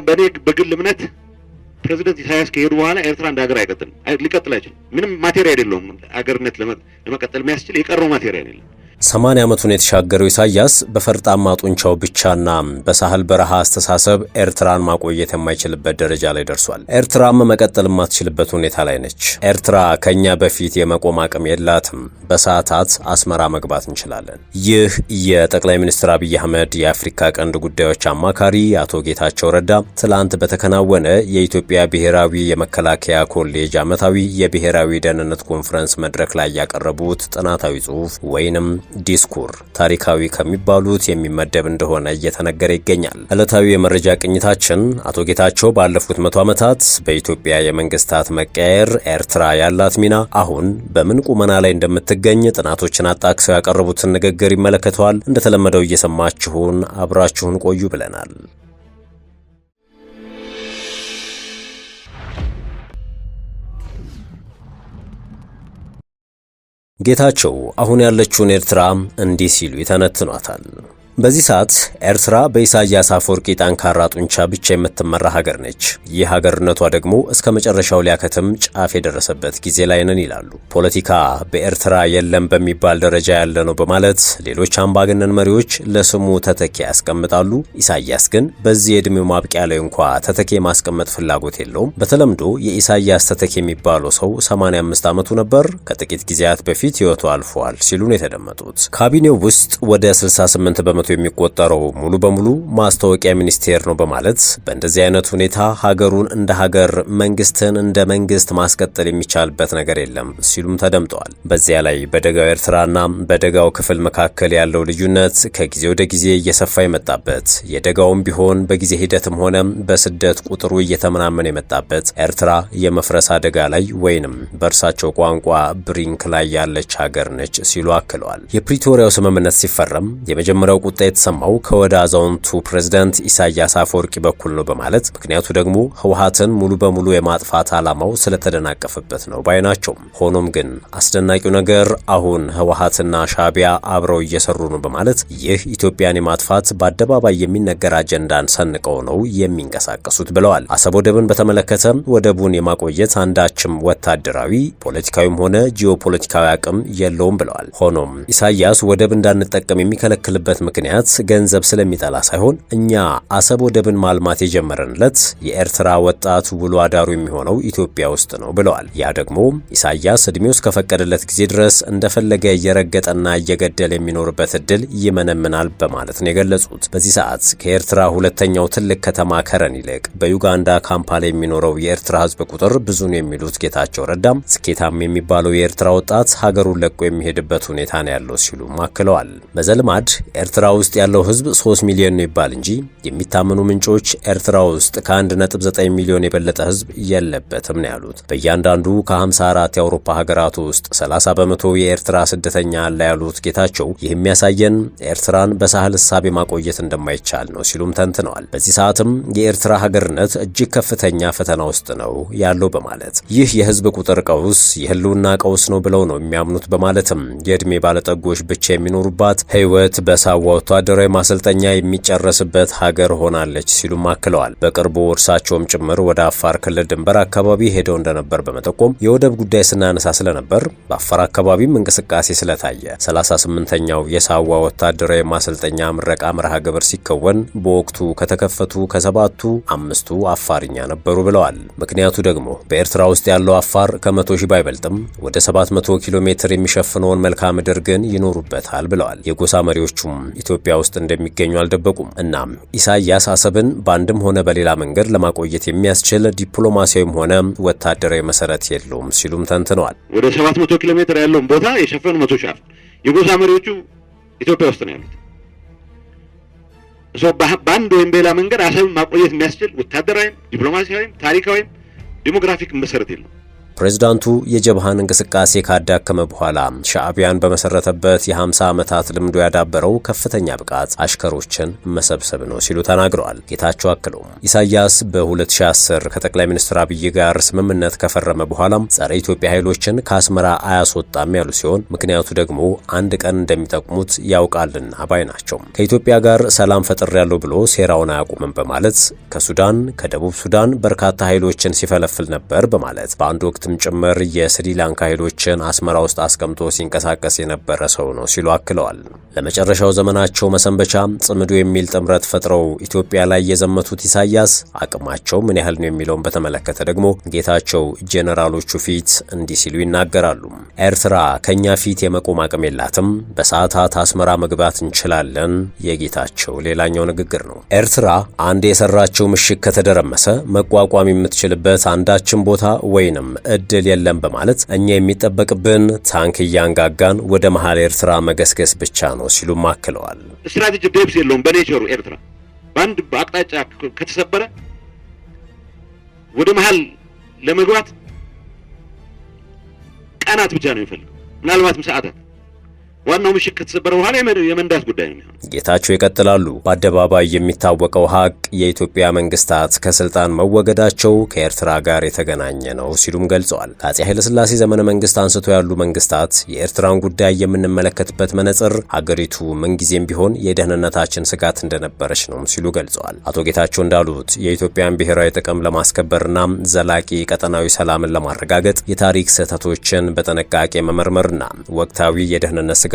በኔ በግል እምነት ፕሬዝዳንት ኢሳያስ ከሄዱ በኋላ ኤርትራ እንደ ሀገር አይቀጥልም፣ ሊቀጥል አይችልም። ምንም ማቴሪያል የለውም ሀገርነት ለመቀጠል የሚያስችል የቀረው ማቴሪያል የለም። 80 ዓመቱን የተሻገረው ኢሳያስ በፈርጣማ ጡንቻው ብቻና በሳህል በረሃ አስተሳሰብ ኤርትራን ማቆየት የማይችልበት ደረጃ ላይ ደርሷል። ኤርትራም መቀጠል የማትችልበት ሁኔታ ላይ ነች። ኤርትራ ከኛ በፊት የመቆም አቅም የላትም። በሰዓታት አስመራ መግባት እንችላለን። ይህ የጠቅላይ ሚኒስትር አብይ አህመድ የአፍሪካ ቀንድ ጉዳዮች አማካሪ አቶ ጌታቸው ረዳ ትላንት በተከናወነ የኢትዮጵያ ብሔራዊ የመከላከያ ኮሌጅ ዓመታዊ የብሔራዊ ደህንነት ኮንፈረንስ መድረክ ላይ ያቀረቡት ጥናታዊ ጽሑፍ ወይንም ዲስኩር ታሪካዊ ከሚባሉት የሚመደብ እንደሆነ እየተነገረ ይገኛል። ዕለታዊ የመረጃ ቅኝታችን አቶ ጌታቸው ባለፉት 100 ዓመታት በኢትዮጵያ የመንግስታት መቀየር ኤርትራ ያላት ሚና አሁን በምን ቁመና ላይ እንደምትገኝ ጥናቶችን አጣቅሰው ያቀረቡትን ንግግር ይመለከተዋል። እንደተለመደው እየሰማችሁን አብራችሁን ቆዩ ብለናል። ጌታቸው አሁን ያለችውን ኤርትራ እንዲህ ሲሉ ይተነትኗታል። በዚህ ሰዓት ኤርትራ በኢሳያስ አፈወርቂ ጠንካራ ጡንቻ ብቻ የምትመራ ሀገር ነች። ይህ ሀገርነቷ ደግሞ እስከ መጨረሻው ሊያከትም ጫፍ የደረሰበት ጊዜ ላይ ነን ይላሉ። ፖለቲካ በኤርትራ የለም በሚባል ደረጃ ያለ ነው በማለት ሌሎች አምባገነን መሪዎች ለስሙ ተተኪ ያስቀምጣሉ። ኢሳያስ ግን በዚህ የዕድሜው ማብቂያ ላይ እንኳ ተተኪ ማስቀመጥ ፍላጎት የለውም። በተለምዶ የኢሳያስ ተተኪ የሚባለው ሰው 85 ዓመቱ ነበር፣ ከጥቂት ጊዜያት በፊት ሕይወቱ አልፏል ሲሉ ነው የተደመጡት። ካቢኔው ውስጥ ወደ 68 በመቶ የሚቆጠረው ሙሉ በሙሉ ማስታወቂያ ሚኒስቴር ነው በማለት በእንደዚህ አይነት ሁኔታ ሀገሩን እንደ ሀገር መንግስትን እንደ መንግስት ማስቀጠል የሚቻልበት ነገር የለም ሲሉም ተደምጠዋል። በዚያ ላይ በደጋው ኤርትራና በደጋው ክፍል መካከል ያለው ልዩነት ከጊዜ ወደ ጊዜ እየሰፋ የመጣበት የደጋውም ቢሆን በጊዜ ሂደትም ሆነ በስደት ቁጥሩ እየተመናመነ የመጣበት ኤርትራ የመፍረስ አደጋ ላይ ወይንም በእርሳቸው ቋንቋ ብሪንክ ላይ ያለች ሀገር ነች ሲሉ አክለዋል። የፕሪቶሪያው ስምምነት ሲፈረም የመጀመሪያው ቁጣ የተሰማው ከወደ አዛውንቱ ፕሬዝዳንት ኢሳያስ አፈወርቂ በኩል ነው በማለት ምክንያቱ ደግሞ ህወሓትን ሙሉ በሙሉ የማጥፋት ዓላማው ስለተደናቀፈበት ነው ባይ ናቸው። ሆኖም ግን አስደናቂው ነገር አሁን ህወሓትና ሻዕቢያ አብረው እየሰሩ ነው በማለት ይህ ኢትዮጵያን የማጥፋት በአደባባይ የሚነገር አጀንዳን ሰንቀው ነው የሚንቀሳቀሱት ብለዋል። አሰብ ወደብን በተመለከተ ወደቡን የማቆየት አንዳችም ወታደራዊ ፖለቲካዊም ሆነ ጂኦፖለቲካዊ አቅም የለውም ብለዋል። ሆኖም ኢሳያስ ወደብ እንዳንጠቀም የሚከለክልበት ምክንያት ገንዘብ ስለሚጠላ ሳይሆን እኛ አሰብ ወደብን ማልማት የጀመረንለት የኤርትራ ወጣት ውሎ አዳሩ የሚሆነው ኢትዮጵያ ውስጥ ነው ብለዋል። ያ ደግሞ ኢሳያስ እድሜው እስከፈቀደለት ጊዜ ድረስ እንደፈለገ እየረገጠና እየገደለ የሚኖርበት እድል ይመነምናል በማለት ነው የገለጹት። በዚህ ሰዓት ከኤርትራ ሁለተኛው ትልቅ ከተማ ከረን ይልቅ በዩጋንዳ ካምፓላ የሚኖረው የኤርትራ ህዝብ ቁጥር ብዙ ነው የሚሉት ጌታቸው ረዳም ስኬታም የሚባለው የኤርትራ ወጣት ሀገሩን ለቆ የሚሄድበት ሁኔታ ነው ያለው ሲሉ አክለዋል። በዘልማድ ኤርትራ ውስጥ ያለው ህዝብ 3 ሚሊዮን ነው ይባል እንጂ የሚታመኑ ምንጮች ኤርትራ ውስጥ ከ1.9 ሚሊዮን የበለጠ ህዝብ የለበትም ነው ያሉት። በእያንዳንዱ ከ54 የአውሮፓ ሀገራት ውስጥ 30 በመቶ የኤርትራ ስደተኛ አለ ያሉት ጌታቸው ይህ የሚያሳየን ኤርትራን በሳህል ሐሳብ ማቆየት እንደማይቻል ነው ሲሉም ተንትነዋል። በዚህ ሰዓትም የኤርትራ ሀገርነት እጅግ ከፍተኛ ፈተና ውስጥ ነው ያለው በማለት ይህ የህዝብ ቁጥር ቀውስ የህልውና ቀውስ ነው ብለው ነው የሚያምኑት በማለትም የእድሜ ባለጠጎች ብቻ የሚኖሩባት ህይወት በሳዋ ወታደራዊ ማሰልጠኛ የሚጨረስበት ሀገር ሆናለች ሲሉም አክለዋል። በቅርቡ እርሳቸውም ጭምር ወደ አፋር ክልል ድንበር አካባቢ ሄደው እንደነበር በመጠቆም የወደብ ጉዳይ ስናነሳ ስለነበር በአፋር አካባቢም እንቅስቃሴ ስለታየ 38ኛው የሳዋ ወታደራዊ ማሰልጠኛ ምረቃ መርሃ ግብር ሲከወን በወቅቱ ከተከፈቱ ከሰባቱ 5ቱ አፋርኛ ነበሩ ብለዋል። ምክንያቱ ደግሞ በኤርትራ ውስጥ ያለው አፋር ከ100 ሺህ ባይበልጥም ወደ 700 ኪሎ ሜትር የሚሸፍነውን መልክዓ ምድር ግን ይኖሩበታል ብለዋል። የጎሳ መሪዎቹም ኢትዮጵያ ውስጥ እንደሚገኙ አልደበቁም። እናም ኢሳያስ አሰብን በአንድም ሆነ በሌላ መንገድ ለማቆየት የሚያስችል ዲፕሎማሲያዊም ሆነ ወታደራዊ መሰረት የለውም ሲሉም ተንትነዋል። ወደ 700 ኪሎ ሜትር ያለውን ቦታ የሸፈኑ 100 ሺህ የጎሳ መሪዎቹ ኢትዮጵያ ውስጥ ነው ያሉት። በአንድ ወይም በሌላ መንገድ አሰብን ማቆየት የሚያስችል ወታደራዊም ዲፕሎማሲያዊም ታሪካዊም ዲሞግራፊክ መሰረት የለውም። ፕሬዝዳንቱ የጀብሃን እንቅስቃሴ ካዳከመ በኋላ ሻዕቢያን በመሰረተበት የ50 ዓመታት ልምዶ ያዳበረው ከፍተኛ ብቃት አሽከሮችን መሰብሰብ ነው ሲሉ ተናግረዋል። ጌታቸው አክለውም ኢሳያስ በ2010 ከጠቅላይ ሚኒስትር አብይ ጋር ስምምነት ከፈረመ በኋላም ጸረ ኢትዮጵያ ኃይሎችን ከአስመራ አያስወጣም ያሉ ሲሆን ምክንያቱ ደግሞ አንድ ቀን እንደሚጠቅሙት ያውቃልና ባይ ናቸው። ከኢትዮጵያ ጋር ሰላም ፈጥሬያለሁ ብሎ ሴራውን አያቁምም በማለት ከሱዳን ከደቡብ ሱዳን በርካታ ኃይሎችን ሲፈለፍል ነበር በማለት በአንድ ወቅትም ጭምር የስሪላንካ ኃይሎችን አስመራ ውስጥ አስቀምጦ ሲንቀሳቀስ የነበረ ሰው ነው ሲሉ አክለዋል። ለመጨረሻው ዘመናቸው መሰንበቻ ጽምዶ የሚል ጥምረት ፈጥረው ኢትዮጵያ ላይ የዘመቱት ኢሳያስ አቅማቸው ምን ያህል ነው የሚለውን በተመለከተ ደግሞ ጌታቸው ጄኔራሎቹ ፊት እንዲህ ሲሉ ይናገራሉ። ኤርትራ ከኛ ፊት የመቆም አቅም የላትም፣ በሰዓታት አስመራ መግባት እንችላለን የጌታቸው ሌላኛው ንግግር ነው። ኤርትራ አንድ የሰራቸው ምሽግ ከተደረመሰ መቋቋም የምትችልበት አንዳችን ቦታ ወይንም እድል የለም በማለት እኛ የሚጠበቅብን ታንክ እያንጋጋን ወደ መሃል ኤርትራ መገስገስ ብቻ ነው ሲሉም አክለዋል። ስትራቴጂ ዴፕስ የለውም በኔቸሩ ኤርትራ በአንድ አቅጣጫ ከተሰበረ ወደ መሃል ለመግባት ቀናት ብቻ ነው የሚፈልገው፣ ምናልባትም ሰዓታት። ዋናው ምሽግ ከተሰበረ በኋላ የመንዳት ጉዳይ ነው የሚሆነው። ጌታቸው ይቀጥላሉ። በአደባባይ የሚታወቀው ሀቅ የኢትዮጵያ መንግስታት ከስልጣን መወገዳቸው ከኤርትራ ጋር የተገናኘ ነው ሲሉም ገልጸዋል። ከአፄ ኃይለሥላሴ ዘመነ መንግስት አንስቶ ያሉ መንግስታት የኤርትራን ጉዳይ የምንመለከትበት መነጽር ሀገሪቱ ምንጊዜም ቢሆን የደህንነታችን ስጋት እንደነበረች ነው ሲሉ ገልጸዋል። አቶ ጌታቸው እንዳሉት የኢትዮጵያን ብሔራዊ ጥቅም ለማስከበርና ዘላቂ ቀጠናዊ ሰላምን ለማረጋገጥ የታሪክ ስህተቶችን በጥንቃቄ መመርመርና ወቅታዊ የደህንነት ስጋቶችን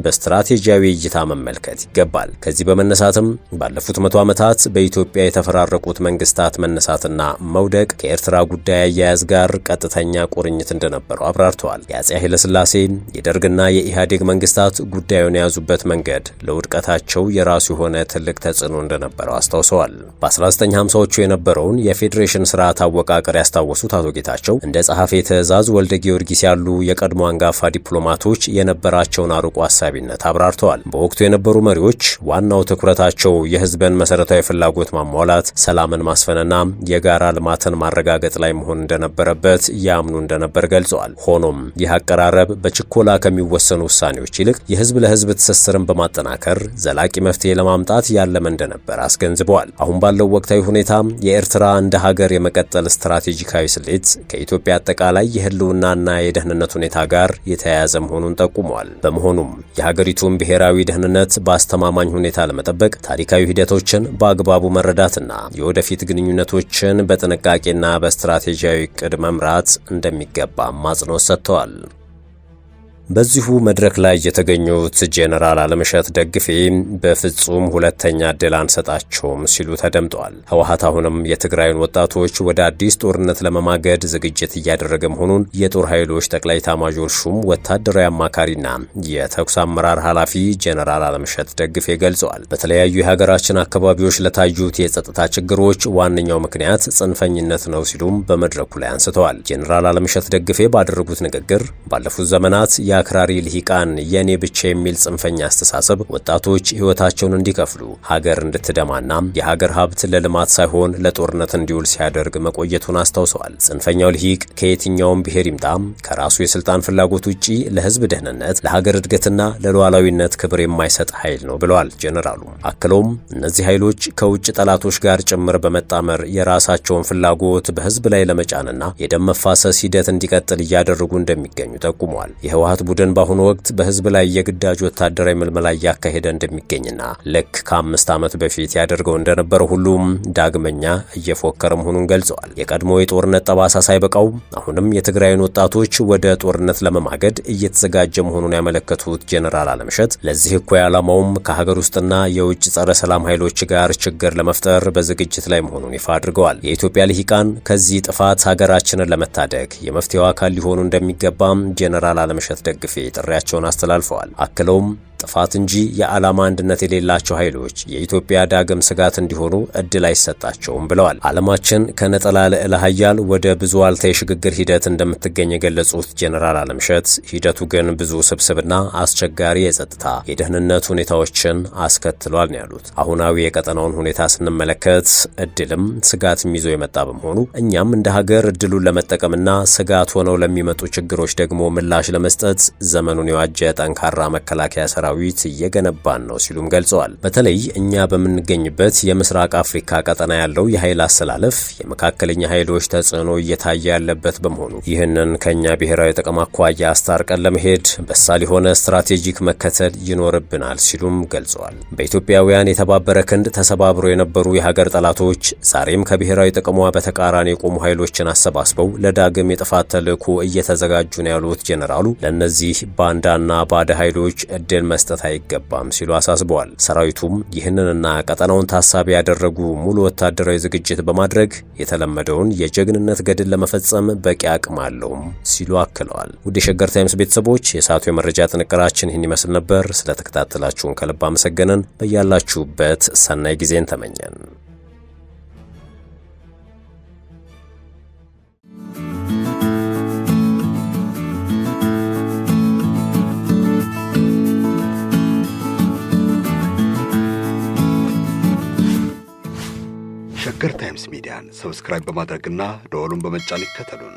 በስትራቴጂያዊ እይታ መመልከት ይገባል። ከዚህ በመነሳትም ባለፉት 100 ዓመታት በኢትዮጵያ የተፈራረቁት መንግስታት መነሳትና መውደቅ ከኤርትራ ጉዳይ አያያዝ ጋር ቀጥተኛ ቁርኝት እንደነበረው አብራርተዋል። የአፄ ኃይለሥላሴ የደርግና የኢህአዴግ መንግስታት ጉዳዩን የያዙበት መንገድ ለውድቀታቸው የራሱ የሆነ ትልቅ ተጽዕኖ እንደነበረው አስታውሰዋል። በ1950ዎቹ የነበረውን የፌዴሬሽን ስርዓት አወቃቀር ያስታወሱት አቶ ጌታቸው እንደ ጸሐፌ ትእዛዝ ወልደ ጊዮርጊስ ያሉ የቀድሞ አንጋፋ ዲፕሎማቶች የነበራቸውን አርቆ አሳቢነት አብራርተዋል። በወቅቱ የነበሩ መሪዎች ዋናው ትኩረታቸው የህዝብን መሰረታዊ ፍላጎት ማሟላት፣ ሰላምን ማስፈንና የጋራ ልማትን ማረጋገጥ ላይ መሆን እንደነበረበት ያምኑ እንደነበር ገልጸዋል። ሆኖም ይህ አቀራረብ በችኮላ ከሚወሰኑ ውሳኔዎች ይልቅ የህዝብ ለህዝብ ትስስርን በማጠናከር ዘላቂ መፍትሄ ለማምጣት ያለመ እንደነበር አስገንዝበዋል። አሁን ባለው ወቅታዊ ሁኔታ የኤርትራ እንደ ሀገር የመቀጠል ስትራቴጂካዊ ስሌት ከኢትዮጵያ አጠቃላይ የህልውናና የደህንነት ሁኔታ ጋር የተያያዘ መሆኑን ጠቁመዋል። በመሆኑም የሀገሪቱን ብሔራዊ ደህንነት በአስተማማኝ ሁኔታ ለመጠበቅ ታሪካዊ ሂደቶችን በአግባቡ መረዳትና የወደፊት ግንኙነቶችን በጥንቃቄና በስትራቴጂያዊ ዕቅድ መምራት እንደሚገባም አጽንኦት ሰጥተዋል። በዚሁ መድረክ ላይ የተገኙት ጄኔራል አለምሸት ደግፌ በፍጹም ሁለተኛ ዕድል አንሰጣቸውም ሲሉ ተደምጠዋል። ህወሓት አሁንም የትግራይን ወጣቶች ወደ አዲስ ጦርነት ለመማገድ ዝግጅት እያደረገ መሆኑን የጦር ኃይሎች ጠቅላይ ኤታማዦር ሹም ወታደራዊ አማካሪና የተኩስ አመራር ኃላፊ ጄኔራል አለምሸት ደግፌ ገልጸዋል። በተለያዩ የሀገራችን አካባቢዎች ለታዩት የጸጥታ ችግሮች ዋነኛው ምክንያት ጽንፈኝነት ነው ሲሉም በመድረኩ ላይ አንስተዋል። ጄኔራል አለምሸት ደግፌ ባደረጉት ንግግር ባለፉት ዘመናት የአክራሪ ልሂቃን የኔ ብቻ የሚል ጽንፈኛ አስተሳሰብ ወጣቶች ህይወታቸውን እንዲከፍሉ ሀገር እንድትደማና የሀገር ሀብት ለልማት ሳይሆን ለጦርነት እንዲውል ሲያደርግ መቆየቱን አስታውሰዋል። ጽንፈኛው ልሂቅ ከየትኛውም ብሔር ይምጣም ከራሱ የስልጣን ፍላጎት ውጪ ለህዝብ ደህንነት፣ ለሀገር እድገትና ለሉዓላዊነት ክብር የማይሰጥ ኃይል ነው ብለዋል ጄኔራሉ። አክለውም እነዚህ ኃይሎች ከውጭ ጠላቶች ጋር ጭምር በመጣመር የራሳቸውን ፍላጎት በህዝብ ላይ ለመጫንና የደም መፋሰስ ሂደት እንዲቀጥል እያደረጉ እንደሚገኙ ጠቁመዋል። የህወሓት ቡድን በአሁኑ ወቅት በህዝብ ላይ የግዳጅ ወታደራዊ ምልመላ እያካሄደ እንደሚገኝና ልክ ከ5 ዓመት በፊት ያደርገው እንደነበረው ሁሉም ዳግመኛ እየፎከረ መሆኑን ገልጸዋል። የቀድሞ የጦርነት ጠባሳ ሳይበቃው አሁንም የትግራይን ወጣቶች ወደ ጦርነት ለመማገድ እየተዘጋጀ መሆኑን ያመለከቱት ጄኔራል አለምሸት ለዚህ እኩይ ዓላማውም ከሀገር ውስጥና የውጭ ጸረ ሰላም ኃይሎች ጋር ችግር ለመፍጠር በዝግጅት ላይ መሆኑን ይፋ አድርገዋል። የኢትዮጵያ ልሂቃን ከዚህ ጥፋት ሀገራችንን ለመታደግ የመፍትሄው አካል ሊሆኑ እንደሚገባም ጄኔራል አለምሸት ደግፌ ጥሪያቸውን አስተላልፈዋል። አክለውም ጥፋት እንጂ የዓላማ አንድነት የሌላቸው ኃይሎች የኢትዮጵያ ዳግም ስጋት እንዲሆኑ እድል አይሰጣቸውም ብለዋል። ዓለማችን ከነጠላ ልዕለ ኃያል ወደ ብዙ ዋልታ የሽግግር ሂደት እንደምትገኝ የገለጹት ጄኔራል አለምሸት ሂደቱ ግን ብዙ ስብስብና አስቸጋሪ የጸጥታ የደህንነት ሁኔታዎችን አስከትሏል ነው ያሉት። አሁናዊ የቀጠናውን ሁኔታ ስንመለከት እድልም ስጋትም ይዞ የመጣ በመሆኑ እኛም እንደ ሀገር እድሉን ለመጠቀምና ስጋት ሆነው ለሚመጡ ችግሮች ደግሞ ምላሽ ለመስጠት ዘመኑን የዋጀ ጠንካራ መከላከያ ሰራዊት እየገነባን ነው ሲሉም ገልጸዋል። በተለይ እኛ በምንገኝበት የምስራቅ አፍሪካ ቀጠና ያለው የኃይል አሰላለፍ የመካከለኛ ኃይሎች ተጽዕኖ እየታየ ያለበት በመሆኑ ይህንን ከኛ ብሔራዊ ጥቅም አኳያ አስታርቀን ለመሄድ በሳል የሆነ ስትራቴጂክ መከተል ይኖርብናል ሲሉም ገልጸዋል። በኢትዮጵያውያን የተባበረ ክንድ ተሰባብሮ የነበሩ የሀገር ጠላቶች ዛሬም ከብሔራዊ ጥቅሟ በተቃራኒ የቆሙ ኃይሎችን አሰባስበው ለዳግም የጥፋት ተልዕኮ እየተዘጋጁ ነው ያሉት ጄኔራሉ ለእነዚህ ባንዳና ባዕድ ኃይሎች እድል መስጠት አይገባም ሲሉ አሳስበዋል። ሰራዊቱም ይህንንና ቀጠናውን ታሳቢ ያደረጉ ሙሉ ወታደራዊ ዝግጅት በማድረግ የተለመደውን የጀግንነት ገድል ለመፈጸም በቂ አቅም አለውም ሲሉ አክለዋል። ውድ የሸገር ታይምስ ቤተሰቦች የሰዓቱ የመረጃ ጥንቅራችን ይህን ይመስል ነበር። ስለተከታተላችሁን ከልብ አመሰገንን። በያላችሁበት ሰናይ ጊዜን ተመኘን። ሸገር ታይምስ ሚዲያን ሰብስክራይብ በማድረግና ደወሉን በመጫን ይከተሉን።